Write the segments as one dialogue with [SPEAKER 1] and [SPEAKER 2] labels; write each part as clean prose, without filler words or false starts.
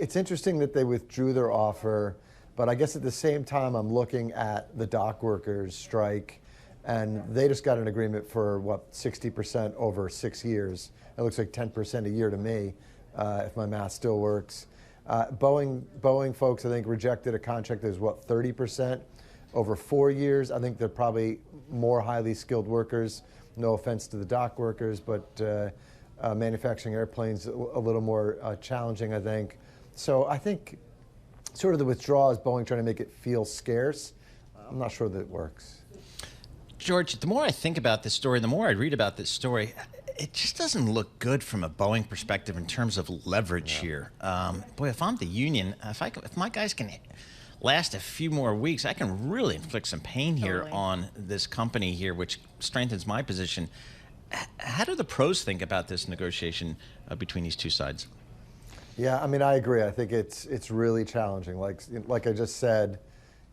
[SPEAKER 1] It's interesting that they withdrew their offer, but I guess at the same time I'm looking at the dock workers strike, and they just got an agreement for, 60% over 6 years. It looks like 10% a year to me, if my math still works. Boeing folks, I think, rejected a contract that was, 30% over 4 years. I think they're probably more highly skilled workers. No offense to the dock workers, but manufacturing airplanes a little more challenging, I think. So I think sort of the withdrawal is Boeing trying to make it feel scarce. I'm not sure that it works.
[SPEAKER 2] George, the more I think about this story, the more I read about this story, it just doesn't look good from a Boeing perspective in terms of leverage here. Boy, if I'm the union, if my guys can last a few more weeks, I can really inflict some pain here on this company here, which strengthens my position. How do the pros think about this negotiation between these two sides?
[SPEAKER 1] Yeah, I mean, I agree. I think it's really challenging. Like I just said,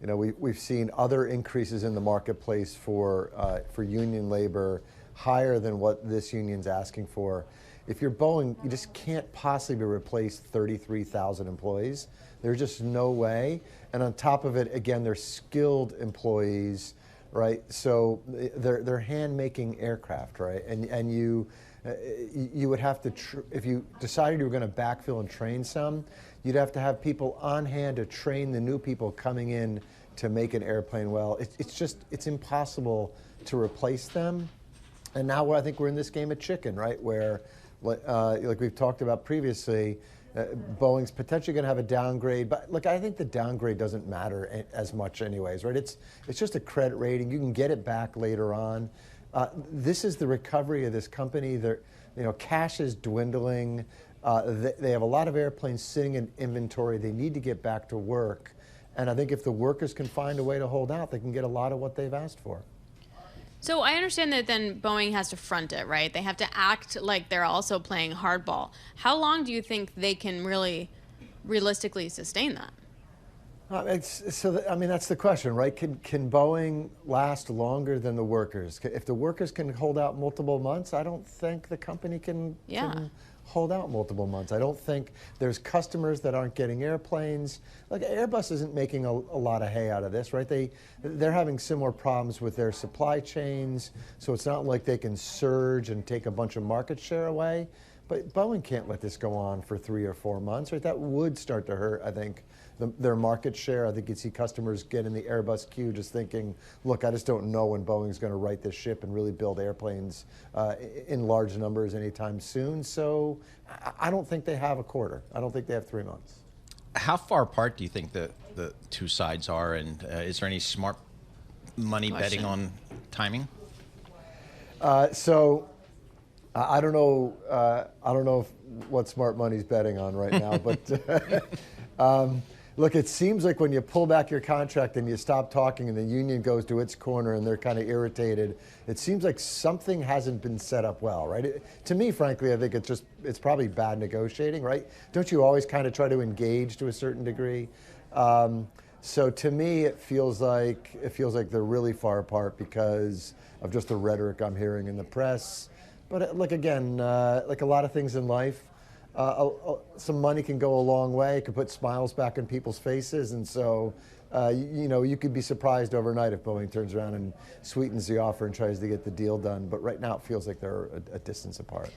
[SPEAKER 1] we've seen other increases in the marketplace for union labor higher than what this union's asking for. If you're Boeing, you just can't possibly replace 33,000 employees. There's just no way. And on top of it, again, they're skilled employees, right? So they're hand-making aircraft, right? And you would have to, if you decided you were going to backfill and train some, you'd have to have people on hand to train the new people coming in to make an airplane well. It's impossible to replace them. And now I think we're in this game of chicken, right? Where, like we've talked about previously, Boeing's potentially going to have a downgrade, but look, I think the downgrade doesn't matter as much anyways, right? It's just a credit rating. You can get it back later on. This is the recovery of this company. Cash is dwindling. They have a lot of airplanes sitting in inventory. They need to get back to work. And I think if the workers can find a way to hold out, they can get a lot of what they've asked for.
[SPEAKER 3] So I understand that then Boeing has to front it, right? They have to act like they're also playing hardball. How long do you think they can really realistically sustain that?
[SPEAKER 1] That's the question, right? Can Boeing last longer than the workers? If the workers can hold out multiple months, I don't think the company can hold out multiple months. I don't think there's customers that aren't getting airplanes. Like Airbus isn't making a lot of hay out of this, right? They're having similar problems with their supply chains, so it's not like they can surge and take a bunch of market share away. But Boeing can't let this go on for 3 or 4 months, right? That would start to hurt, I think, their market share. I think you'd see customers get in the Airbus queue just thinking, look, I just don't know when Boeing's going to right this ship and really build airplanes in large numbers anytime soon. So I don't think they have a quarter. I don't think they have 3 months.
[SPEAKER 2] How far apart do you think the two sides are, and is there any smart money betting on timing?
[SPEAKER 1] So I don't know. I don't know what smart money's betting on right now, but look, it seems like when you pull back your contract and you stop talking, and the union goes to its corner and they're kind of irritated, it seems like something hasn't been set up well, right? To me, frankly, I think it's probably bad negotiating, right? Don't you always kind of try to engage to a certain degree? So to me, it feels like they're really far apart because of just the rhetoric I'm hearing in the press. But look, again, like a lot of things in life, some money can go a long way. It can put smiles back in people's faces. And so, you could be surprised overnight if Boeing turns around and sweetens the offer and tries to get the deal done. But right now, it feels like they're a distance apart.